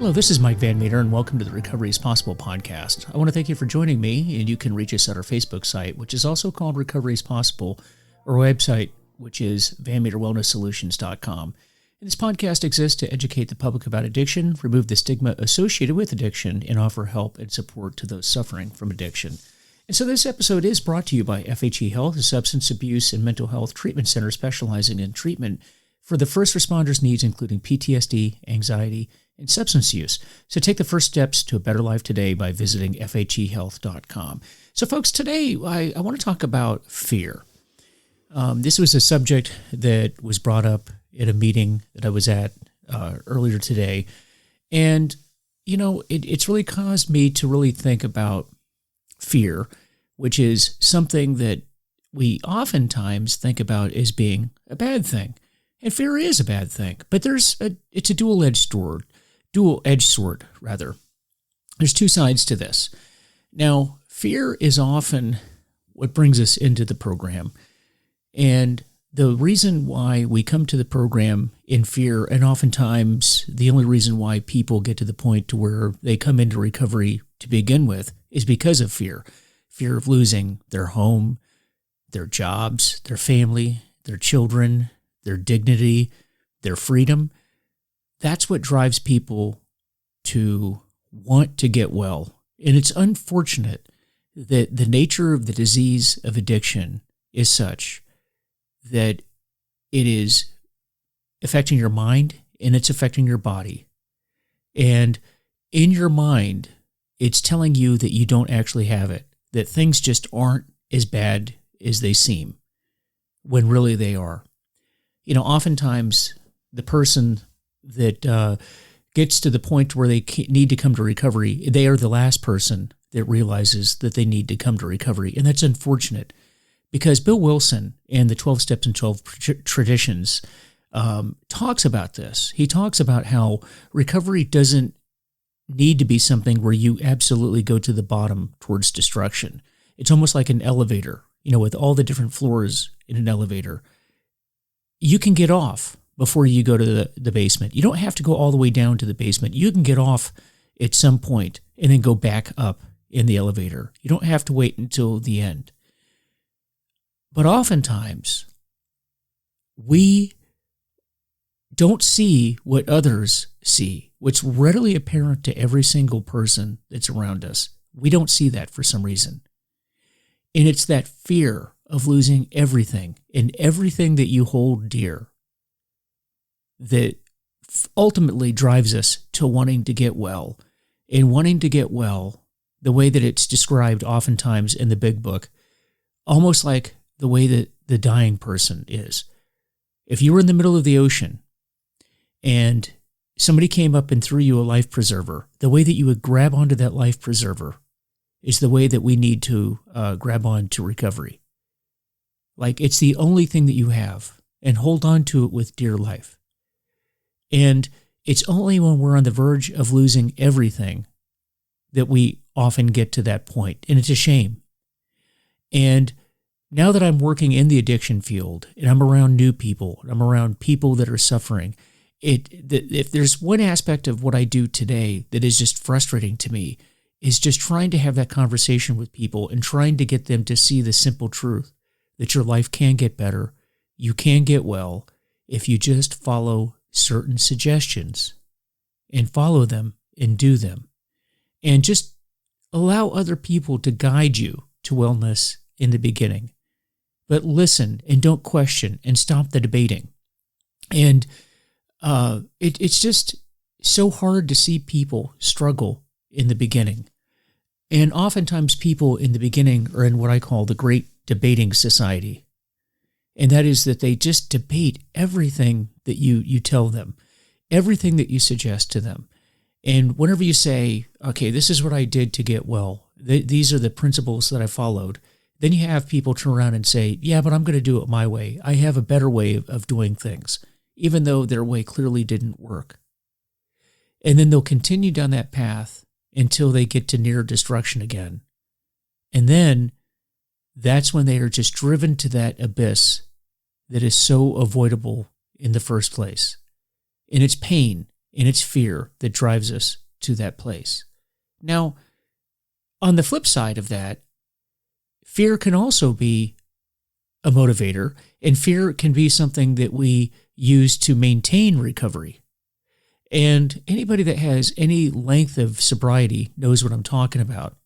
Hello, this is Mike Van Meter, and welcome to the Recovery is Possible podcast. I want to thank you for joining me, and you can reach us at our Facebook site, which is also called Recovery is Possible, or website, which is vanmeterwellnesssolutions.com. And this podcast exists to educate the public about addiction, remove the stigma associated with addiction, and offer help and support to those suffering from addiction. And so this episode is brought to you by FHE Health, a substance abuse and mental health treatment center specializing in treatment for the first responders' needs, including PTSD, anxiety, and substance use. So take the first steps to a better life today by visiting FHEhealth.com. So folks, today I want to talk about fear. This was a subject that was brought up at a meeting that I was at earlier today. And, you know, it's really caused me to really think about fear, which is something that we oftentimes think about as being a bad thing. And fear is a bad thing, but it's a dual-edged sword. There's two sides to this. Now, fear is often what brings us into the program. And the reason why we come to the program in fear, and oftentimes the only reason why people get to the point to where they come into recovery to begin with, is because of fear. Fear of losing their home, their jobs, their family, their children, their dignity, their freedom. That's what drives people to want to get well. And it's unfortunate that the nature of the disease of addiction is such that it is affecting your mind and it's affecting your body. And in your mind, it's telling you that you don't actually have it, that things just aren't as bad as they seem, when really they are. You know, oftentimes the person that gets to the point where they need to come to recovery, they are the last person that realizes that they need to come to recovery. And that's unfortunate because Bill Wilson and the 12 Steps and 12 Traditions talks about this. He talks about how recovery doesn't need to be something where you absolutely go to the bottom towards destruction. It's almost like an elevator, you know, with all the different floors in an elevator. You can get off before you go to the basement. You don't have to go all the way down to the basement. You can get off at some point and then go back up in the elevator. You don't have to wait until the end. But oftentimes, we don't see what others see, what's readily apparent to every single person that's around us. We don't see that for some reason. And it's that fear of losing everything and everything that you hold dear that ultimately drives us to wanting to get well. And wanting to get well, the way that it's described oftentimes in the big book, almost like the way that the dying person is. If you were in the middle of the ocean and somebody came up and threw you a life preserver, the way that you would grab onto that life preserver is the way that we need to grab on to recovery. Like it's the only thing that you have, and hold on to it with dear life. And it's only when we're on the verge of losing everything that we often get to that point, and it's a shame. And now that I'm working in the addiction field, and I'm around new people, I'm around people that are suffering, if there's one aspect of what I do today that is just frustrating to me, is just trying to have that conversation with people and trying to get them to see the simple truth that your life can get better, you can get well, if you just follow certain suggestions and follow them and do them. And just allow other people to guide you to wellness in the beginning. But listen and don't question and stop the debating. And it's just so hard to see people struggle in the beginning. And oftentimes people in the beginning are in what I call the great debating society. And that is that they just debate everything that you tell them, everything that you suggest to them. And whenever you say, okay, this is what I did to get well, these are the principles that I followed, then you have people turn around and say, yeah, but I'm going to do it my way. I have a better way of doing things, even though their way clearly didn't work. And then they'll continue down that path until they get to near destruction again. And then that's when they are just driven to that abyss that is so avoidable in the first place. And it's pain, and it's fear that drives us to that place. Now, on the flip side of that, fear can also be a motivator, and fear can be something that we use to maintain recovery. And anybody that has any length of sobriety knows what I'm talking about.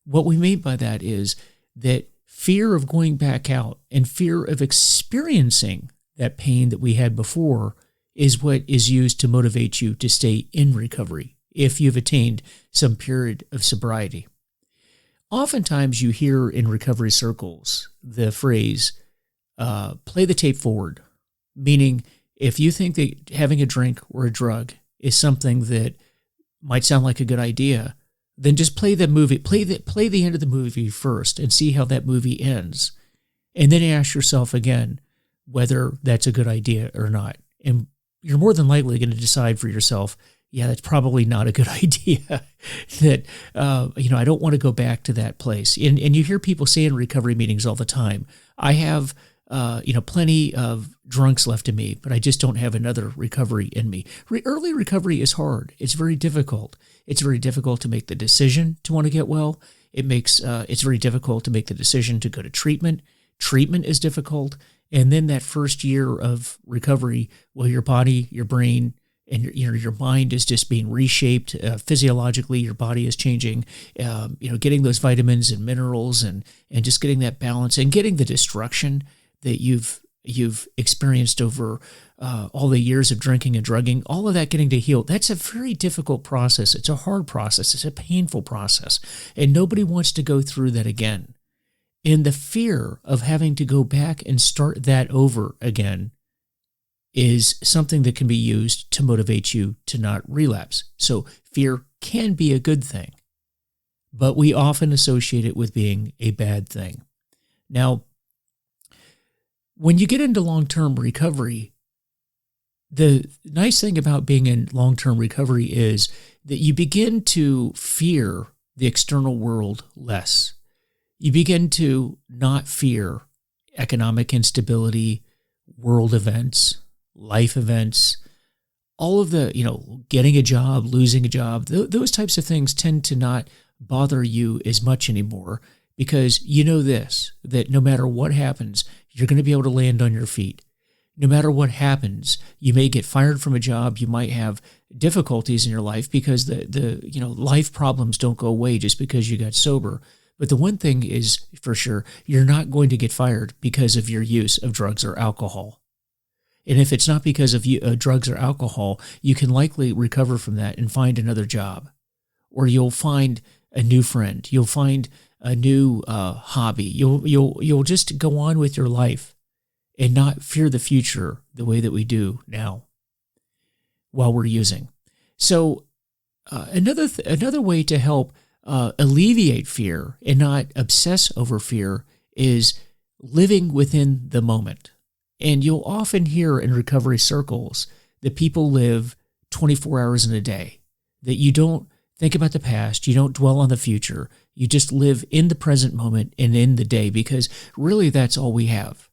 What we mean by that is that fear of going back out and fear of experiencing that pain that we had before is what is used to motivate you to stay in recovery if you've attained some period of sobriety. Oftentimes you hear in recovery circles the phrase, play the tape forward, meaning if you think that having a drink or a drug is something that might sound like a good idea, then just play the movie, play the end of the movie first and see how that movie ends. And then ask yourself again whether that's a good idea or not. And you're more than likely going to decide for yourself, yeah, that's probably not a good idea. That, I don't want to go back to that place. And you hear people say in recovery meetings all the time, I have plenty of drunks left in me, but I just don't have another recovery in me. Early recovery is hard. It's very difficult. It's very difficult to make the decision to want to get well. It's very difficult to make the decision to go to treatment. Treatment is difficult. And then that first year of recovery, well, your body, your brain, and your mind is just being reshaped physiologically. Your body is changing, getting those vitamins and minerals and just getting that balance and getting the destruction that you've experienced over all the years of drinking and drugging, all of that getting to heal. That's a very difficult process. It's a hard process. It's a painful process. And nobody wants to go through that again. And the fear of having to go back and start that over again is something that can be used to motivate you to not relapse. So fear can be a good thing, but we often associate it with being a bad thing. Now, when you get into long-term recovery, the nice thing about being in long-term recovery is that you begin to fear the external world less. You begin to not fear economic instability, world events, life events, all of the, getting a job, losing a job, those types of things tend to not bother you as much anymore because you know this, that no matter what happens, you're going to be able to land on your feet. No matter what happens, you may get fired from a job, you might have difficulties in your life because the life problems don't go away just because you got sober. But the one thing is for sure, you're not going to get fired because of your use of drugs or alcohol. And if it's not because of drugs or alcohol, you can likely recover from that and find another job. Or you'll find a new friend. You'll find a new hobby. You'll just go on with your life and not fear the future the way that we do now while we're using. So another way to help alleviate fear and not obsess over fear is living within the moment. And you'll often hear in recovery circles that people live 24 hours in a day, that you don't think about the past, you don't dwell on the future, you just live in the present moment and in the day because really that's all we have.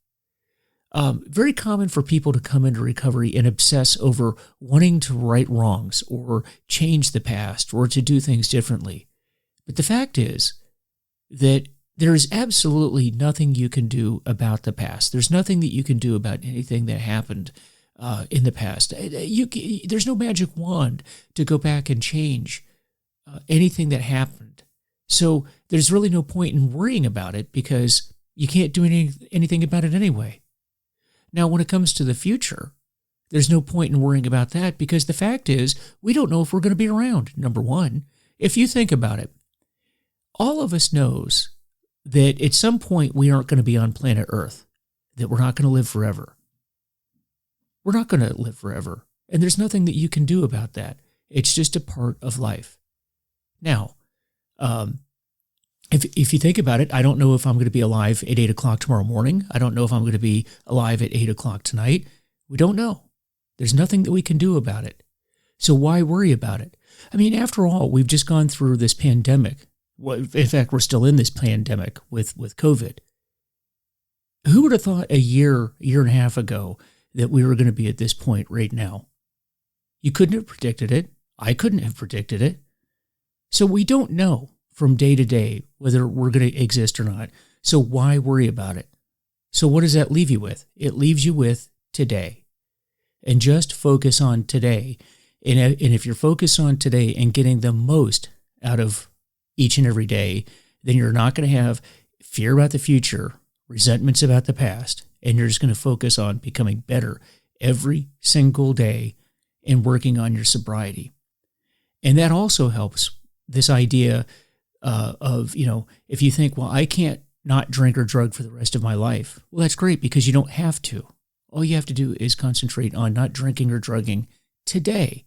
Very common for people to come into recovery and obsess over wanting to right wrongs or change the past or to do things differently. But the fact is that there is absolutely nothing you can do about the past. There's nothing that you can do about anything that happened in the past. There's no magic wand to go back and change anything that happened. So there's really no point in worrying about it because you can't do anything about it anyway. Now, when it comes to the future, there's no point in worrying about that because the fact is we don't know if we're going to be around, number one. If you think about it, all of us knows that at some point we aren't going to be on planet Earth, that we're not going to live forever. We're not going to live forever, and there's nothing that you can do about that. It's just a part of life. Now, if you think about it, I don't know if I'm going to be alive at 8 o'clock tomorrow morning. I don't know if I'm going to be alive at 8 o'clock tonight. We don't know. There's nothing that we can do about it. So why worry about it? I mean, after all, we've just gone through this pandemic. Well, in fact, we're still in this pandemic with COVID. Who would have thought a year and a half ago that we were going to be at this point right now? You couldn't have predicted it. I couldn't have predicted it. So we don't know from day to day whether we're going to exist or not. So why worry about it? So what does that leave you with? It leaves you with today. And just focus on today. And if you're focused on today and getting the most out of each and every day, then you're not going to have fear about the future, resentments about the past, and you're just going to focus on becoming better every single day and working on your sobriety. And that also helps this idea of, if you think, well, I can't not drink or drug for the rest of my life. Well, that's great because you don't have to. All you have to do is concentrate on not drinking or drugging today.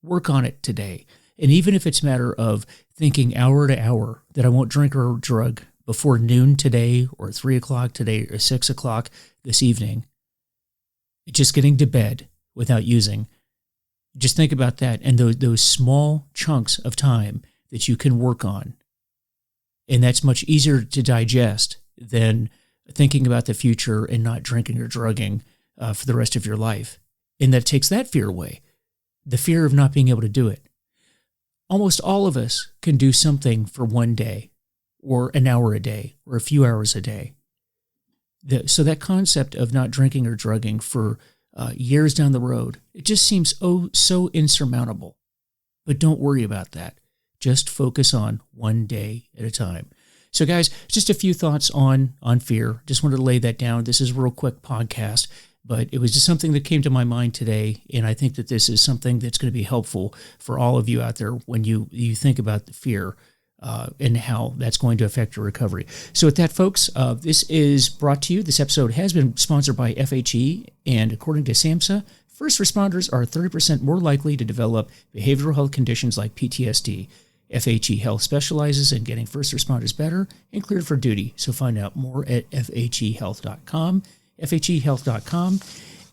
Work on it today. And even if it's a matter of thinking hour to hour that I won't drink or drug before noon today or 3 o'clock today or 6 o'clock this evening, just getting to bed without using, just think about that and those small chunks of time that you can work on. And that's much easier to digest than thinking about the future and not drinking or drugging for the rest of your life. And that takes that fear away, the fear of not being able to do it. Almost all of us can do something for one day or an hour a day or a few hours a day. So that concept of not drinking or drugging for years down the road, it just seems so insurmountable. But don't worry about that. Just focus on one day at a time. So guys, just a few thoughts on fear. Just wanted to lay that down. This is a real quick podcast, but it was just something that came to my mind today. And I think that this is something that's going to be helpful for all of you out there when you think about the fear and how that's going to affect your recovery. So with that, folks, this is brought to you. This episode has been sponsored by FHE. And according to SAMHSA, first responders are 30% more likely to develop behavioral health conditions like PTSD. FHE Health specializes in getting first responders better and cleared for duty. So find out more at fhehealth.com, fhehealth.com.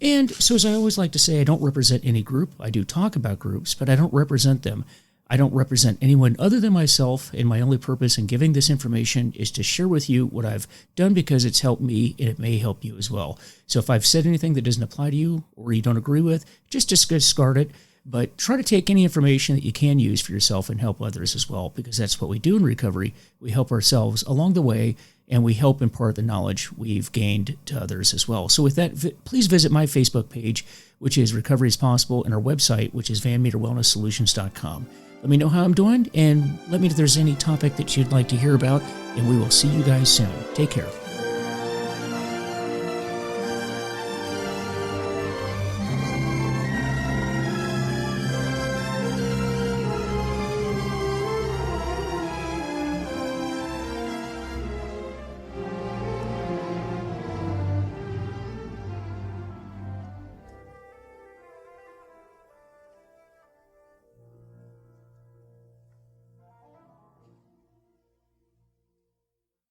And so as I always like to say, I don't represent any group. I do talk about groups, but I don't represent them. I don't represent anyone other than myself, and my only purpose in giving this information is to share with you what I've done because it's helped me and it may help you as well. So if I've said anything that doesn't apply to you or you don't agree with, just discard it. But try to take any information that you can use for yourself and help others as well, because that's what we do in recovery. We help ourselves along the way, and we help impart the knowledge we've gained to others as well. So with that, please visit my Facebook page, which is Recovery is Possible, and our website, which is VanMeterWellnessSolutions.com. Let me know how I'm doing, and let me know if there's any topic that you'd like to hear about, and we will see you guys soon. Take care.